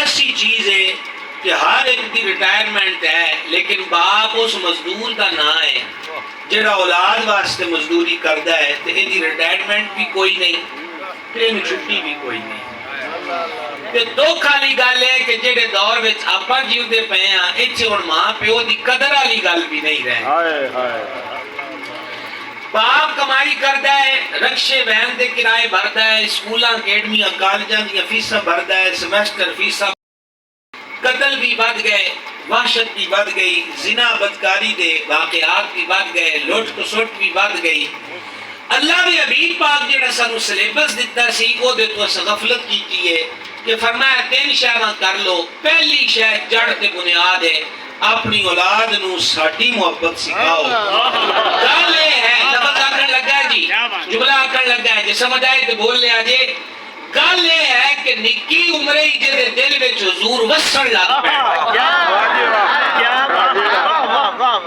ایسی چیز ہے کہ ہر ایک دی ریٹائرمنٹ ہے، لیکن باپ اس مزدور کا نہ ہے جڑا اولاد واسطے مزدوری کردا ہے، تے ان دی ریٹائرمنٹ بھی کوئی نہیں، تے ان چھٹی بھی کوئی نہیں۔ تے دکھ والی گل ہے کہ جڑے دور وچ آپاں جیوندے پئے ہاں، اتھے ہن ماں پیو دی قدر والی گل بھی نہیں رہی۔ باپ کمائی کردا ہے، رکشے وین دے کرائے بھردا ہے، سکولاں اکیڈمیاں کالجاں دی فیساں بھردا ہے، سیمسٹر فیساں۔ قتل بھی بڑھ گئے، وحشت بھی بڑھ گئی، زنا بدکاری دے واقعات بھی بڑھ گئے، لوٹ کسوٹ بھی بڑھ گئی۔ اللہ دے حبیب پاک جڑا سانو سلیبس دتا سی او دے تو اس غفلت کیتی ہے کہ فرمایا 3 شیاں کر لو۔ پہلی شے جڑ تے بنیاد ہے، اپنی اولاد نو ساڈی محبت سکھاؤ۔ گل یہ ہے، لفظ آکھن لگا ہے جی، جملہ آکھن لگا ہے جی، سمجھ آئے تو بول لیا جی۔ گل یہ ہے کہ نکی عمرے ہی جے دل وچ حضور وسن لگ پے،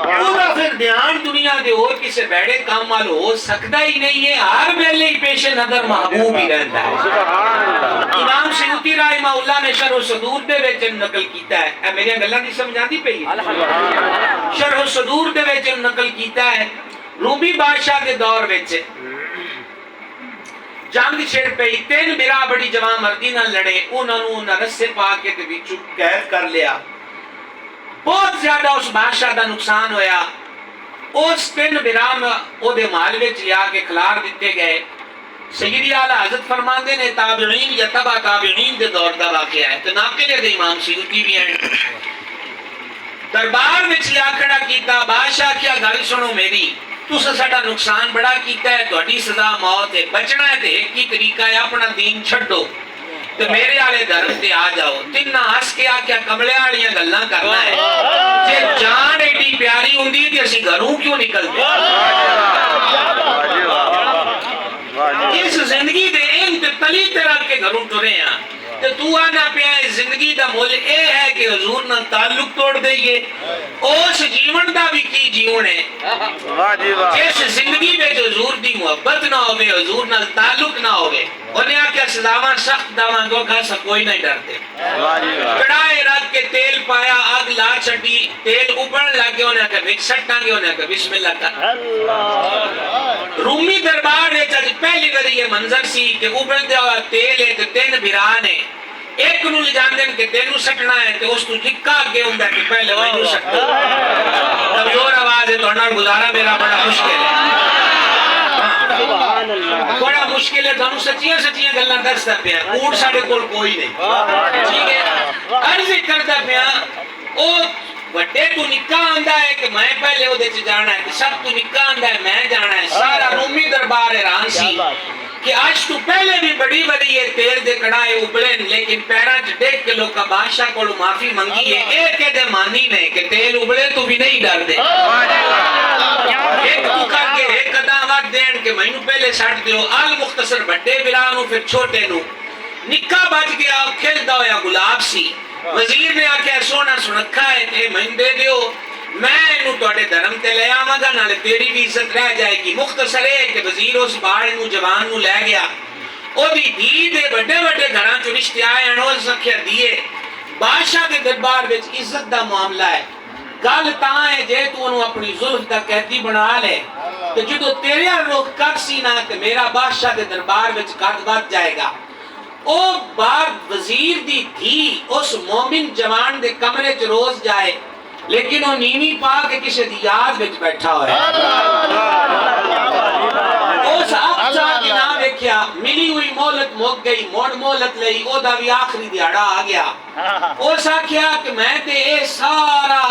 پورا پھر دھیان دنیا دے اور کسے بیڑے کام وال ہو سکتا ہی نہیں ہے، ہر ویلے ہی پیش نظر محبوب ہی رہتا ہے۔ امام سیوطی رحمہ اللہ نے شرح الصدور دے وچ نقل کیتا ہے، اے میری گلاں دی سمجھ آندی پئی ہے؟ شرح الصدور دے وچ نقل کیتا ہے، رومی بادشاہ دے دور وچ جنگ چھڑ پئی، 3 برا بڑی جوان مردی نہ لڑے، انہاں نوں رسے پا کے تے وچوں قید کر لیا۔ بہت زیادہ اس بادشاہ دا نقصان ہویا، اس 3 برام او دے مال وچ لیا کے کھلار دیتے گئے۔ سیدی اعلیٰ حضرت فرماندے نے تابعین یا تبع تابعین دے دور دا واقعہ ہے، تو ناقل دے امام سیوطی بھی ہیں۔ دربار وچ لیا کھڑا کیتا، بادشاہ کیا گل سنو میری، تساں ساڈا نقصان بڑا کیتا ہے، تہاڈی سزا موت ہے، بچنا ہے تے ایک ہی طریقہ ہے، اپنا دین چھڈو تے میرے والے دھرم تے آ جاؤ۔ تنہاں ہس کے آکھیا کملے والیاں گلاں کرنا ہے، جے جان ایڈی پیاری ہوندی تے اسی گھروں کیوں نکلدے؟ اس زندگی دے این تے تلی تے رکھ کے گھروں ٹرے ہاں، تے تو آنا پیا اس زندگی دا مول اے ہے کہ حضور نال تعلق توڑ دئیے۔ اس جیون دا بھی کی جیون ہے جس زندگی میں حضور دی محبت نہ ہوئے، حضور نال تعلق نہ ہوئے۔ انہیں آکھیا سزاواں سخت داواں گو کھاسا کوئی نہیں ڈرتے۔ کڑائے رکھ کے تیل پایا، آگ لا چھڑی، تیل ابلن لگے، انہیں آکھیا وچ سٹاں گے، انہیں آکھیا بسم اللہ کر۔ رومی دربار ہے جب پہلی باری یہ منظر سی کہ ابل دیا ہوا تیل ہے تے 3 بھران ہے، ایک نو لجان دیں کہ تینو سٹنا ہے تے اس تو نکا آگے ہوں کہ پہلے وہی سٹنا۔ تب اور آواز ہے تو انہاں گزارا میرا بڑا مشکل ہے، بڑا مشکل ہے، تو سچیاں سچیاں گلنا درستا پیا، کوڑ ساڑے کول کوئی نہیں، ٹھیک ہے؟ عرض کرتا پیا، او وڈے تو نکا آندہ ہے کہ میں پہلے وہ دیچ جانا ہے، سب تو نکا آندہ ہے میں جانا ہے۔ سارا رومی دربار حیران سی کہ آج تو پہلے بھی بڑی بڑی یہ تیل دے کڑائے ابلن، لیکن پیران دیکھ کے لوگ کا بادشاہ کو معافی منگی ہے، ایک دے مانی نہیں کہ تیل ابلے تو بھی نہیں ڈر دے، ایک تو کر کے ایک قدامات دین کہ میں نو پہلے ساٹھ دیو، آل مختصر بڑے بلانو پھر چھوٹے نو نکا بچ گیا، کھلتا ہویا گلاب سی۔ وزیر نے آکھیا سونا سنکھا ہے تے میں دے دیو، میں انہوں توڑے دھرم تے لے آماں گا، نالے تیری بھی عزت رہ جائے گی۔ مختصر ہے کہ وزیر اس بار نو جوان نو لے گیا، او دی دی دے بڑے بڑے گھران چو رشتے آئے انہوں سکھیا دیئے۔ بادشاہ کے دربار وچ عزت دا معاملہ ہے، گل تاں ہے جے تو انہوں اپنی ظلم دا قیدی بنا لے تو جدو تیرے روک کر سینا کہ میرا بادشاہ کے دربار وچ قد بات جائے گا۔ او بار وزیر دی تھی اس مومن جوان دے کمرے چ روز جائے، لیکن وہ نیمی پا کے کسی دی یاد وچ بیٹھا ہوئے، اس اب چاہ کے نام دیکھیا، ملی ہوئی مولت موک گئی، موڑ مولت لئی، او دا بھی آخری دیاڑا آ گیا۔ اس آکھیا کہ میں تے اے سارا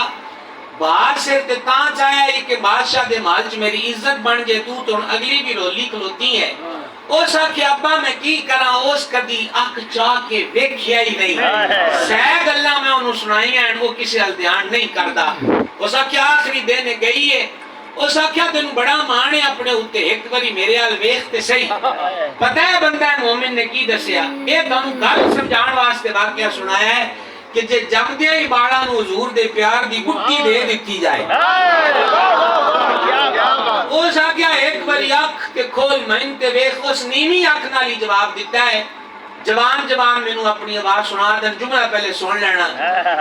باہر سے تے تاں چاہیا ہی کہ بادشاہ دے مالچ میری عزت بن جے، تو اگلی بھی رولی کھلوتی ہے۔ اس آکھیا ابا میں کی کراں، اس کدی اکھ چاہ کے ویکھیا ہی نہیں، سید اللہ میں انہوں سنائی ہیں وہ کسی الدیان نہیں کردا۔ اس آکھیا آخری دینے گئی ہے، اس آکھیا تینوں بڑا مانے اپنے ہوتے، ایک باری میرے آل ویکھتے صحیح۔ پتہ ہے بندہ مومن نے کی دسیا، ایک دنوں گل سمجھان واسطے واقعہ سنایا ہے کہ جے جب دیا ہی باڑا نو حضور دے پیار دی گٹی دے دیتی جائے، اس آگیا ایک باری اکھ کے کھول مہن تے ویخ، اس نیمی اکھ نالی جواب دیتا ہے جوان جوان مینوں اپنی آواز سنا دن جملہ پہلے سن لینا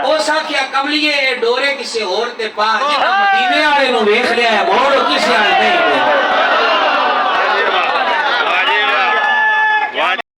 او ساکھیا کملیے ڈورے کسے اور تے پا جنہاں مدینے والے نو ویکھ لیا ہے